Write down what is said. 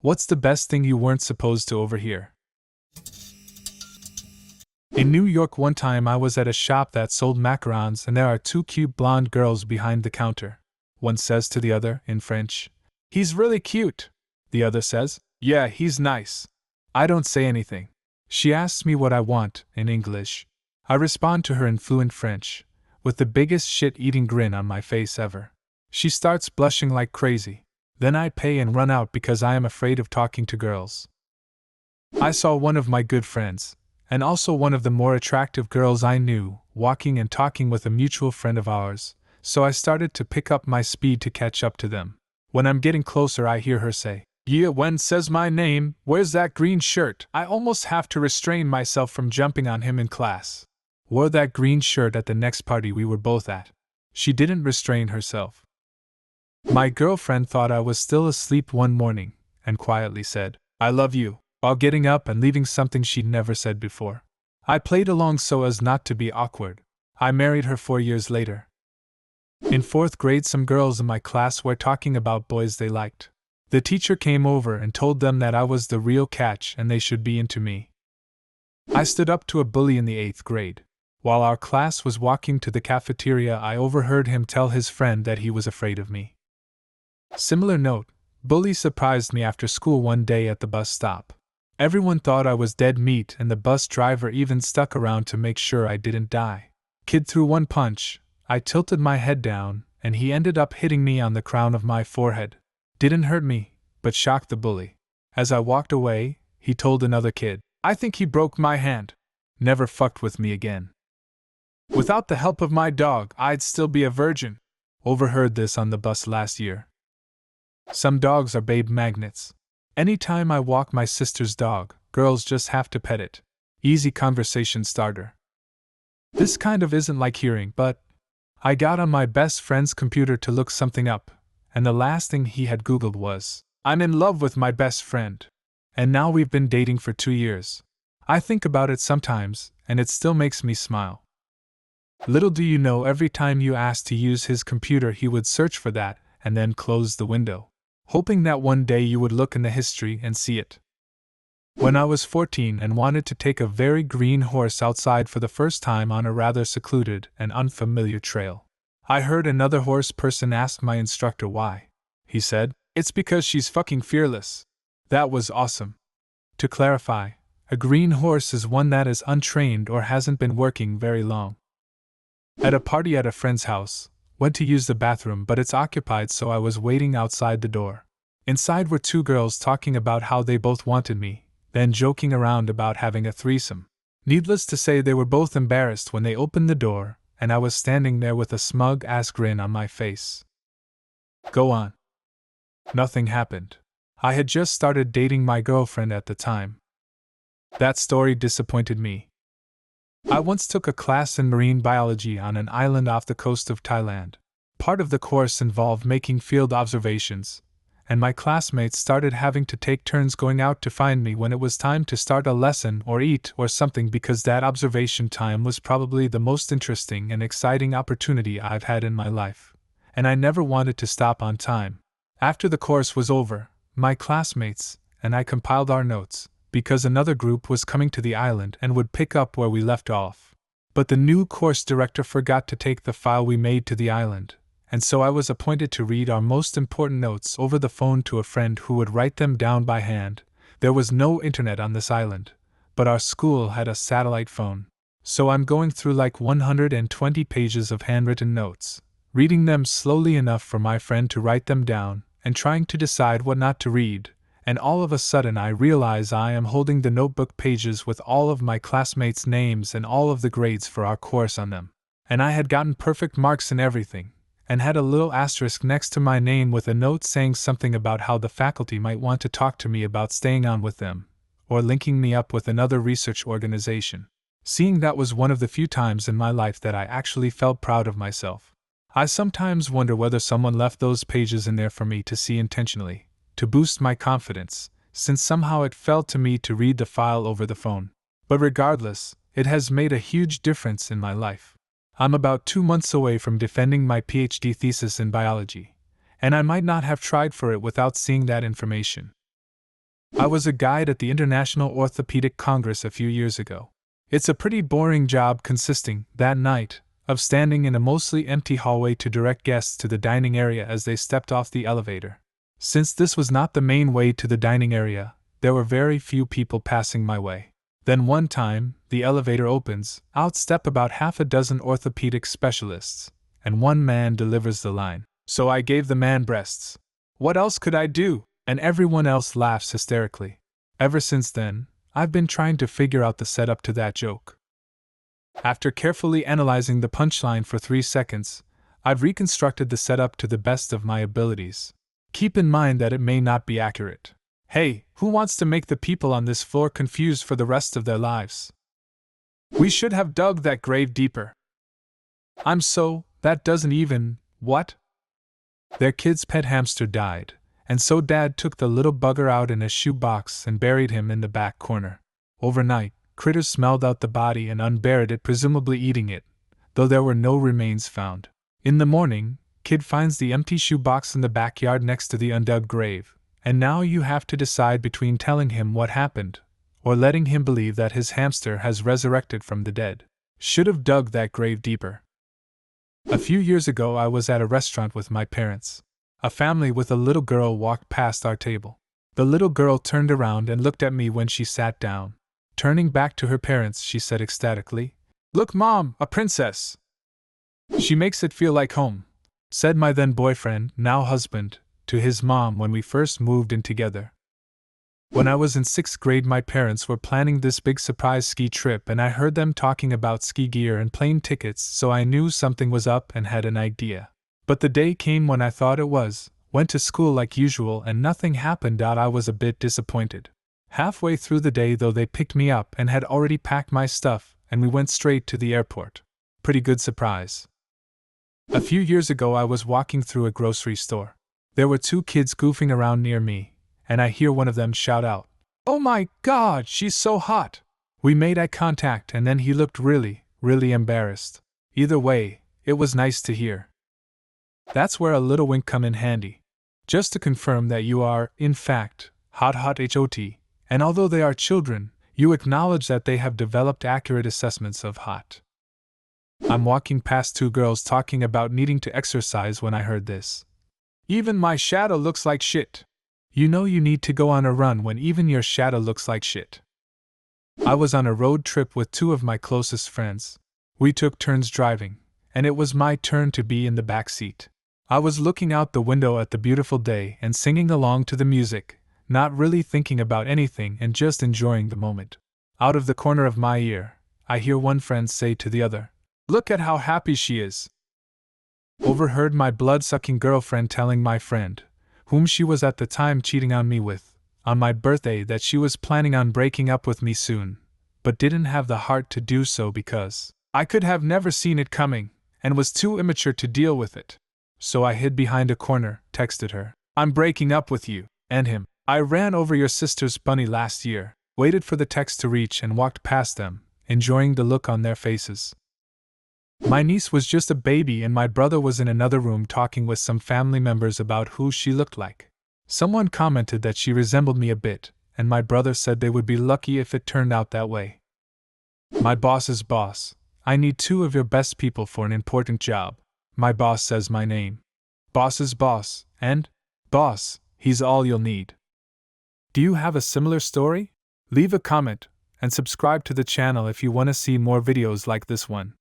What's the best thing you weren't supposed to overhear? In New York one time I was at a shop that sold macarons and there are two cute blonde girls behind the counter. One says to the other, in French, "He's really cute." The other says, "Yeah, he's nice." I don't say anything. She asks me what I want, in English. I respond to her in fluent French, with the biggest shit-eating grin on my face ever. She starts blushing like crazy. Then I pay and run out because I am afraid of talking to girls. I saw one of my good friends, and also one of the more attractive girls I knew, walking and talking with a mutual friend of ours, so I started to pick up my speed to catch up to them. When I'm getting closer I hear her say, "Yeah, Wen says my name, where's that green shirt?" I almost have to restrain myself from jumping on him in class. Wore that green shirt at the next party we were both at. She didn't restrain herself. My girlfriend thought I was still asleep one morning, and quietly said, "I love you," while getting up and leaving something she'd never said before. I played along so as not to be awkward. I married her 4 years later. In 4th grade some girls in my class were talking about boys they liked. The teacher came over and told them that I was the real catch and they should be into me. I stood up to a bully in the 8th grade. While our class was walking to the cafeteria I overheard him tell his friend that he was afraid of me. Similar note, bully surprised me after school one day at the bus stop. Everyone thought I was dead meat and the bus driver even stuck around to make sure I didn't die. Kid threw one punch, I tilted my head down, and he ended up hitting me on the crown of my forehead. Didn't hurt me, but shocked the bully. As I walked away, he told another kid, "I think he broke my hand." Never fucked with me again. "Without the help of my dog, I'd still be a virgin." Overheard this on the bus last year. Some dogs are babe magnets. Anytime I walk my sister's dog, girls just have to pet it. Easy conversation starter. This kind of isn't like hearing, but I got on my best friend's computer to look something up, and the last thing he had Googled was, "I'm in love with my best friend." And now we've been dating for 2 years. I think about it sometimes, and it still makes me smile. Little do you know, every time you asked to use his computer he would search for that, and then close the window, hoping that one day you would look in the history and see it. When I was 14 and wanted to take a very green horse outside for the first time on a rather secluded and unfamiliar trail, I heard another horse person ask my instructor why. He said, "It's because she's fucking fearless." That was awesome. To clarify, a green horse is one that is untrained or hasn't been working very long. At a party at a friend's house, went to use the bathroom but it's occupied so I was waiting outside the door. Inside were 2 girls talking about how they both wanted me, then joking around about having a threesome. Needless to say they were both embarrassed when they opened the door, and I was standing there with a smug-ass grin on my face. Go on. Nothing happened. I had just started dating my girlfriend at the time. That story disappointed me. I once took a class in marine biology on an island off the coast of Thailand. Part of the course involved making field observations, and my classmates started having to take turns going out to find me when it was time to start a lesson or eat or something because that observation time was probably the most interesting and exciting opportunity I've had in my life, and I never wanted to stop on time. After the course was over, my classmates and I compiled our notes, because another group was coming to the island and would pick up where we left off. But the new course director forgot to take the file we made to the island, and so I was appointed to read our most important notes over the phone to a friend who would write them down by hand. There was no internet on this island, but our school had a satellite phone. So I'm going through like 120 pages of handwritten notes, reading them slowly enough for my friend to write them down, and trying to decide what not to read. And all of a sudden I realize I am holding the notebook pages with all of my classmates' names and all of the grades for our course on them. And I had gotten perfect marks in everything, and had a little asterisk next to my name with a note saying something about how the faculty might want to talk to me about staying on with them, or linking me up with another research organization. Seeing that was one of the few times in my life that I actually felt proud of myself. I sometimes wonder whether someone left those pages in there for me to see intentionally, to boost my confidence, since somehow it fell to me to read the file over the phone. But regardless, it has made a huge difference in my life. I'm about 2 months away from defending my PhD thesis in biology, and I might not have tried for it without seeing that information. I was a guide at the International Orthopedic Congress a few years ago. It's a pretty boring job consisting, that night, of standing in a mostly empty hallway to direct guests to the dining area as they stepped off the elevator. Since this was not the main way to the dining area, there were very few people passing my way. Then one time, the elevator opens, out step about half a dozen orthopedic specialists, and one man delivers the line. So I gave the man breasts. What else could I do? And everyone else laughs hysterically. Ever since then, I've been trying to figure out the setup to that joke. After carefully analyzing the punchline for 3 seconds, I've reconstructed the setup to the best of my abilities. Keep in mind that it may not be accurate. Hey, who wants to make the people on this floor confused for the rest of their lives? We should have dug that grave deeper. That doesn't even, what? Their kid's pet hamster died, and so Dad took the little bugger out in a shoebox and buried him in the back corner. Overnight, critters smelled out the body and unburied it, presumably eating it, though there were no remains found. In the morning, Kid finds the empty shoebox in the backyard next to the undug grave, and now you have to decide between telling him what happened, or letting him believe that his hamster has resurrected from the dead. Should have dug that grave deeper. A few years ago I was at a restaurant with my parents. A family with a little girl walked past our table. The little girl turned around and looked at me when she sat down. Turning back to her parents, she said ecstatically, "Look, Mom, a princess! She makes it feel like home," said my then boyfriend, now husband, to his mom when we first moved in together. When I was in 6th grade, my parents were planning this big surprise ski trip, and I heard them talking about ski gear and plane tickets, so I knew something was up and had an idea. But the day came when I thought it was, went to school like usual, and nothing happened. I was a bit disappointed. Halfway through the day, though, they picked me up and had already packed my stuff, and we went straight to the airport. Pretty good surprise. A few years ago I was walking through a grocery store. There were 2 kids goofing around near me, and I hear one of them shout out, "Oh my God, she's so hot!" We made eye contact, and then he looked really embarrassed. Either way, it was nice to hear. That's where a little wink come in handy. Just to confirm that you are, in fact, hot hot, and although they are children, you acknowledge that they have developed accurate assessments of hot. I'm walking past 2 girls talking about needing to exercise when I heard this. "Even my shadow looks like shit." You know you need to go on a run when even your shadow looks like shit. I was on a road trip with 2 of my closest friends. We took turns driving, and it was my turn to be in the back seat. I was looking out the window at the beautiful day and singing along to the music, not really thinking about anything and just enjoying the moment. Out of the corner of my ear, I hear one friend say to the other, "Look at how happy she is." Overheard my blood-sucking girlfriend telling my friend, whom she was at the time cheating on me with, on my birthday, that she was planning on breaking up with me soon, but didn't have the heart to do so because I could have never seen it coming, and was too immature to deal with it. So I hid behind a corner, texted her, "I'm breaking up with you, and him. I ran over your sister's bunny last year," waited for the text to reach and walked past them, enjoying the look on their faces. My niece was just a baby, and my brother was in another room talking with some family members about who she looked like. Someone commented that she resembled me a bit, and my brother said they would be lucky if it turned out that way. My boss's boss: "I need 2 of your best people for an important job." My boss says my name. Boss's boss, and boss, he's all you'll need. Do you have a similar story? Leave a comment, and subscribe to the channel if you want to see more videos like this one.